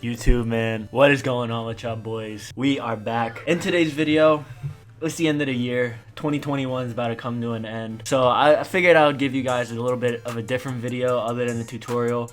YouTube, man, what is going on with y'all boys? We are back. In today's video, it's the end of the year. 2021 is about to come to an end. So I figured I would give you guys a little bit of a different video other than the tutorial.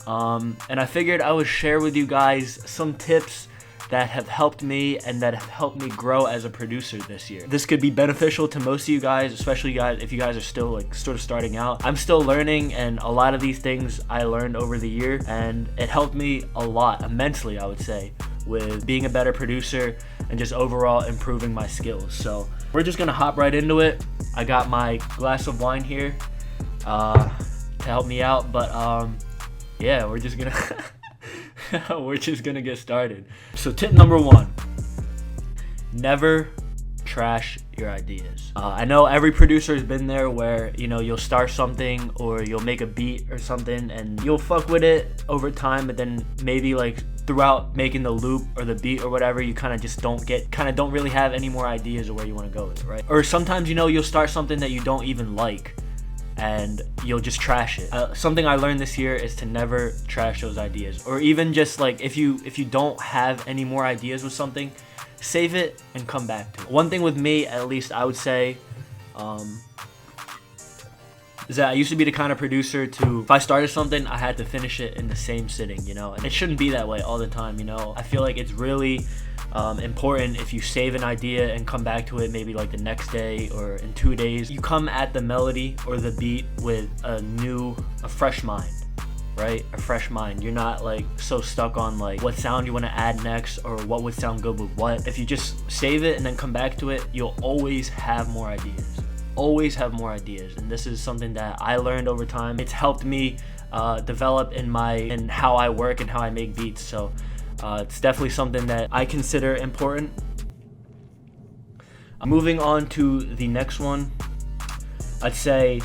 And I figured I would share with you guys some tips that have helped me and that have helped me grow as a producer this year. This could be beneficial to most of you guys, especially guys if you guys are still like sort of starting out. I'm still learning, and a lot of these things I learned over the year, and it helped me a lot, immensely I would say, with being a better producer and just overall improving my skills. So we're just gonna hop right into it. I got my glass of wine here to help me out, but yeah, we're just gonna we're just gonna get started. So tip number one, never trash your ideas. I know every producer has been there where, you know, you'll start something or you'll make a beat or something and you'll fuck with it over time, but then maybe like throughout making the loop or the beat or whatever, you kind of just don't really have any more ideas of where you want to go with it, right? Or sometimes, you know, you'll start something that you don't even like and you'll just trash it. Something I learned this year is to never trash those ideas. Or even just like if you don't have any more ideas with something, save it and come back to it. One thing with me, at least I would say, is that I used to be the kind of producer to, if I started something, I had to finish it in the same sitting, you know? And it shouldn't be that way all the time, you know? I feel like it's really important if you save an idea and come back to it maybe like the next day or in 2 days. You come at the melody or the beat with a fresh mind, right? A fresh mind. You're not like so stuck on like what sound you want to add next or what would sound good with what. If you just save it and then come back to it, you'll always have more ideas. Always have more ideas. And this is something that I learned over time. It's helped me develop in how I work and how I make beats. So it's definitely something that I consider important. Moving on to the next one, I'd say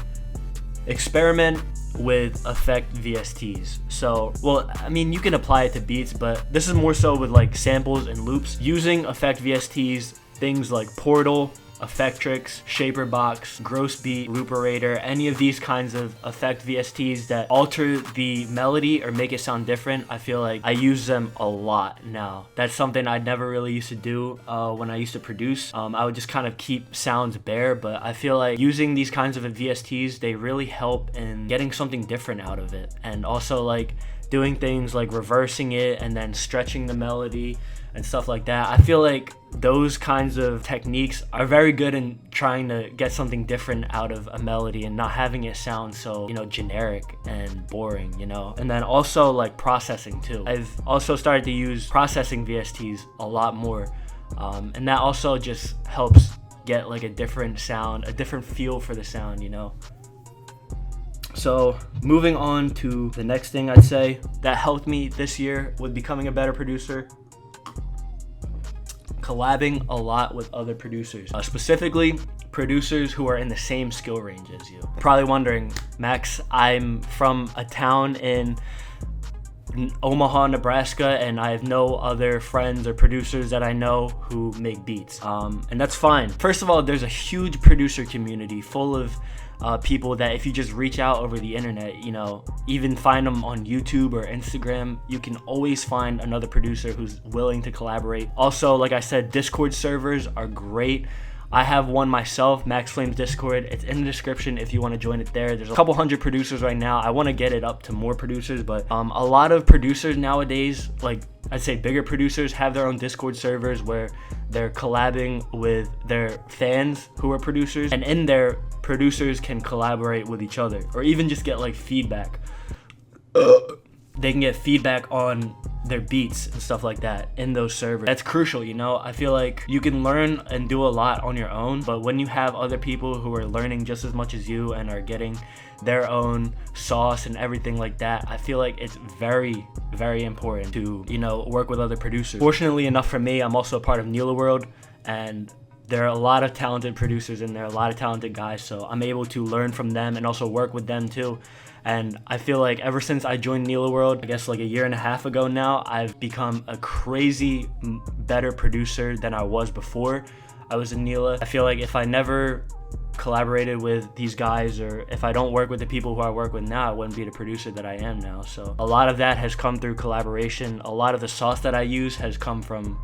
experiment with effect VSTs. So, well, I mean, you can apply it to beats, but this is more so with like samples and loops. Using effect VSTs, things like Portal, Effectrix, Shaperbox, Grossbeat, Looperator, any of these kinds of effect VSTs that alter the melody or make it sound different, I feel like I use them a lot now. That's something I never really used to do when I used to produce. I would just kind of keep sounds bare, but I feel like using these kinds of VSTs, they really help in getting something different out of it. And also like doing things like reversing it and then stretching the melody and stuff like that. I feel like those kinds of techniques are very good in trying to get something different out of a melody and not having it sound so, you know, generic and boring, you know. And then also like processing too. I've also started to use processing VSTs a lot more, and that also just helps get like a different sound, a different feel for the sound, you know. So moving on to the next thing I'd say that helped me this year with becoming a better producer, collabing a lot with other producers, specifically producers who are in the same skill range as you. Probably wondering, Max, I'm from a town in Omaha, Nebraska, and I have no other friends or producers that I know who make beats, and that's fine. First of all, there's a huge producer community full of people that if you just reach out over the internet, you know, even find them on YouTube or Instagram, you can always find another producer who's willing to collaborate. Also, like I said, Discord servers are great. I have one myself, Max Flames Discord. It's in the description if you want to join it there. There's a couple hundred producers right now. I want to get it up to more producers, but a lot of producers nowadays, like I'd say bigger producers, have their own Discord servers where they're collabing with their fans who are producers, and in there, producers can collaborate with each other or even just get like feedback. They can get feedback on their beats and stuff like that in those servers. That's crucial, you know. I feel like you can learn and do a lot on your own, but when you have other people who are learning just as much as you and are getting their own sauce and everything like that, I feel like it's very, very important to, you know, work with other producers. Fortunately enough for me, I'm also a part of Nila World, and there are a lot of talented producers in there, a lot of talented guys, so I'm able to learn from them and also work with them too. And I feel like ever since I joined Nila World, I guess like a year and a half ago now, I've become a crazy better producer than I was before I was in Nila. I feel like if I never collaborated with these guys, or if I don't work with the people who I work with now, I wouldn't be the producer that I am now. So a lot of that has come through collaboration. A lot of the sauce that I use has come from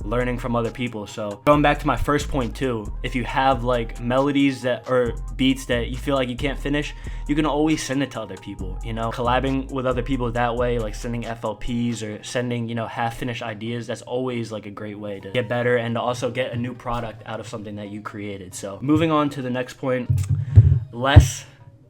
learning from other people. So going back to my first point too, if you have like melodies that or beats that you feel like you can't finish, you can always send it to other people, you know. Collabing with other people that way, like sending FLPs or sending, you know, half-finished ideas, that's always like a great way to get better and to also get a new product out of something that you created. So moving on to the next point, less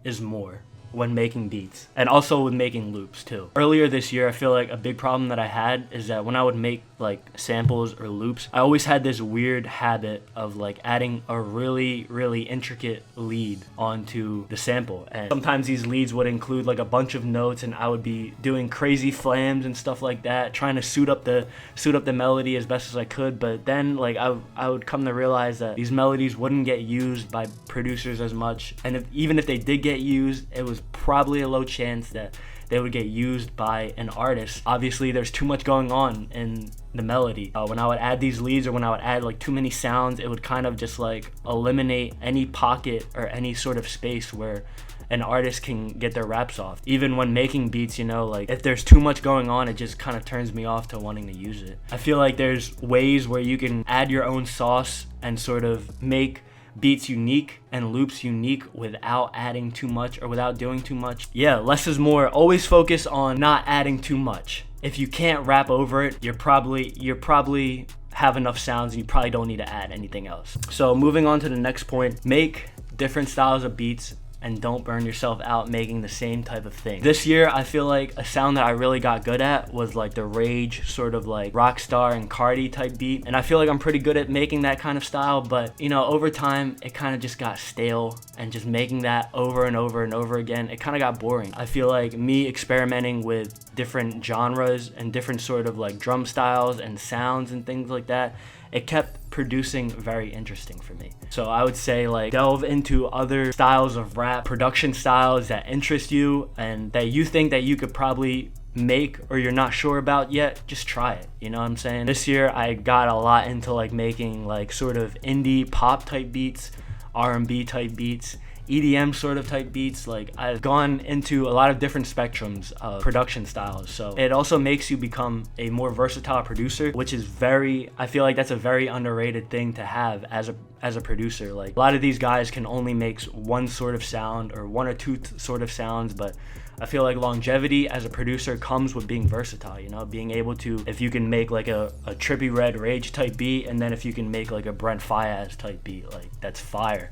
is more when making beats, and also with making loops too. Earlier this year, I feel like a big problem that I had is that when I would make like samples or loops, I always had this weird habit of like adding a really intricate lead onto the sample, and sometimes these leads would include like a bunch of notes, and I would be doing crazy flams and stuff like that, trying to suit up the melody as best as I could. But then like I would come to realize that these melodies wouldn't get used by producers as much, and even if they did get used, it was probably a low chance that they would get used by an artist. Obviously, there's too much going on in the melody. When I would add these leads, or when I would add like too many sounds, it would kind of just like eliminate any pocket or any sort of space where an artist can get their raps off. Even when making beats, you know, like if there's too much going on, it just kind of turns me off to wanting to use it. I feel like there's ways where you can add your own sauce and sort of make beats unique and loops unique without adding too much or without doing too much. Yeah, less is more. Always focus on not adding too much. If you can't rap over it, you're probably have enough sounds and you probably don't need to add anything else. So moving on to the next point, make different styles of beats and don't burn yourself out making the same type of thing. This year, I feel like a sound that I really got good at was like the Rage sort of like Rockstar and Cardi type beat. And I feel like I'm pretty good at making that kind of style, but you know, over time, it kind of just got stale, and just making that over and over and over again, it kind of got boring. I feel like me experimenting with different genres and different sort of like drum styles and sounds and things like that, it kept producing very interesting for me. So I would say like delve into other styles of rap, production styles that interest you and that you think that you could probably make or you're not sure about yet. Just try it, you know what I'm saying? This year I got a lot into like making like sort of indie pop type beats, R&B type beats, EDM sort of type beats. Like I've gone into a lot of different spectrums of production styles. So it also makes you become a more versatile producer, which is I feel like that's a very underrated thing to have as a producer. Like a lot of these guys can only make one sort of sound or one or two sort of sounds, but I feel like longevity as a producer comes with being versatile, you know, being able to, if you can make like a Trippie Redd Rage type beat, and then if you can make like a Brent Faiyaz type beat, like that's fire.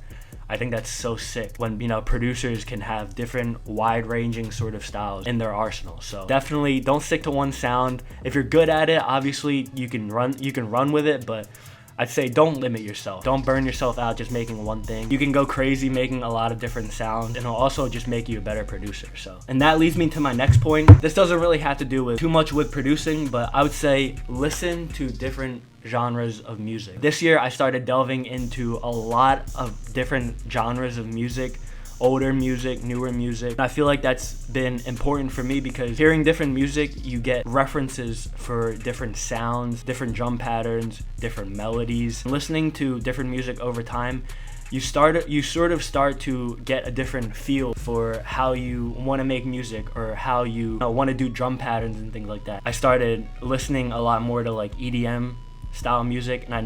I think that's so sick when, you know, producers can have different wide-ranging sort of styles in their arsenal. So definitely don't stick to one sound. If you're good at it, obviously you can run with it, but I'd say don't limit yourself. Don't burn yourself out just making one thing. You can go crazy making a lot of different sounds, and it'll also just make you a better producer. So, and that leads me to my next point. This doesn't really have to do with too much with producing, but I would say listen to different genres of music. This year I started delving into a lot of different genres of music, older music, newer music. I feel like that's been important for me because hearing different music, you get references for different sounds, different drum patterns, different melodies. Listening to different music over time, you sort of start to get a different feel for how you want to make music or how you want to do drum patterns and things like that. I started listening a lot more to like EDM style music, and I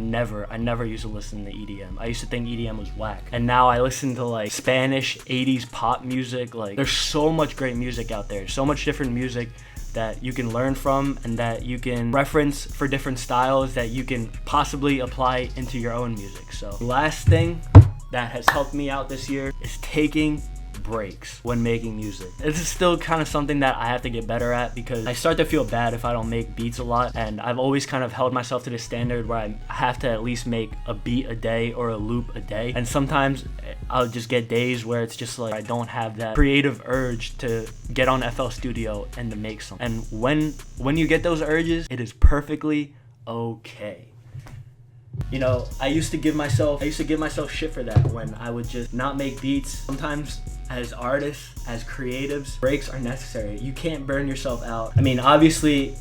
never used to listen to EDM. I used to think EDM was whack, and now I listen to like Spanish 80s pop music. Like there's so much great music out there, so much different music that you can learn from and that you can reference for different styles that you can possibly apply into your own music. So the last thing that has helped me out this year is taking breaks when making music. This is still kind of something that I have to get better at because I start to feel bad if I don't make beats a lot, and I've always kind of held myself to the standard where I have to at least make a beat a day or a loop a day, and sometimes I'll just get days where it's just like I don't have that creative urge to get on FL Studio and to make something. And when you get those urges, it is perfectly okay. You know, I used to give myself shit for that when I would just not make beats. Sometimes as artists, as creatives, breaks are necessary. You can't burn yourself out. I mean, obviously,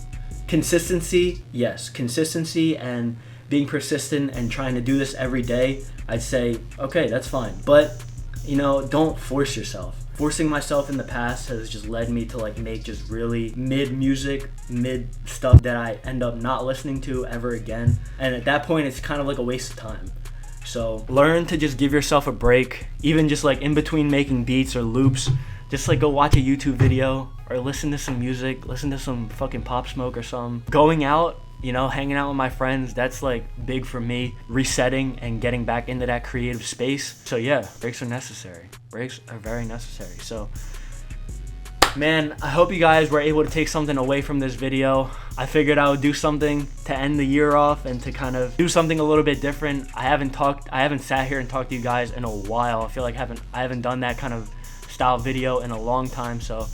consistency, yes, consistency and being persistent and trying to do this every day, I'd say, okay, that's fine. But, you know, don't force yourself. Forcing myself in the past has just led me to like make just really mid music, mid stuff that I end up not listening to ever again. And at that point, it's kind of like a waste of time. So learn to just give yourself a break, even just like in between making beats or loops. Just like go watch a YouTube video or listen to some music, listen to some fucking Pop Smoke or something. Going out, you know, hanging out with my friends, that's like big for me. Resetting and getting back into that creative space. So yeah, breaks are necessary. Breaks are very necessary. So, man, I hope you guys were able to take something away from this video. I figured I would do something to end the year off and to kind of do something a little bit different. I haven't sat here and talked to you guys in a while. I feel like I haven't done that kind of style video in a long time. So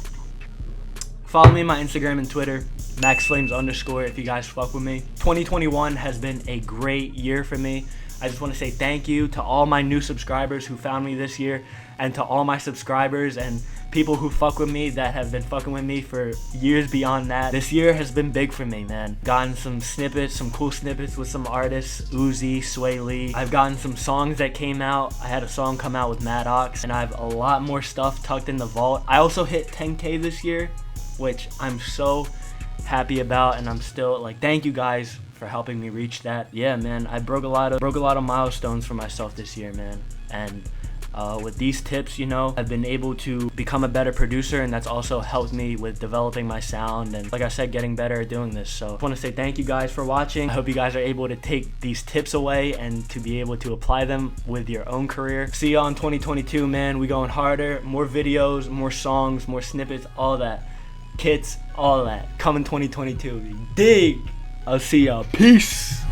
follow me on my Instagram and Twitter, MaxFlames_, if you guys fuck with me. 2021 has been a great year for me. I just want to say thank you to all my new subscribers who found me this year, and to all my subscribers and people who fuck with me that have been fucking with me for years beyond that. This year has been big for me, man. Gotten some snippets, some cool snippets with some artists, Uzi, Sway Lee. I've gotten some songs that came out. I had a song come out with Maddox, and I have a lot more stuff tucked in the vault. I also hit 10K this year, which I'm so happy about, and I'm still like, thank you guys for helping me reach that. Yeah, man, I broke a lot of milestones for myself this year, man. And with these tips, you know, I've been able to become a better producer, and that's also helped me with developing my sound and, like I said, getting better at doing this. So I want to say thank you guys for watching. I hope you guys are able to take these tips away and to be able to apply them with your own career. See y'all in 2022, man. We going harder, more videos, more songs, more snippets, all that. Kits, all that. Coming 2022. Dig! I'll see y'all. Peace!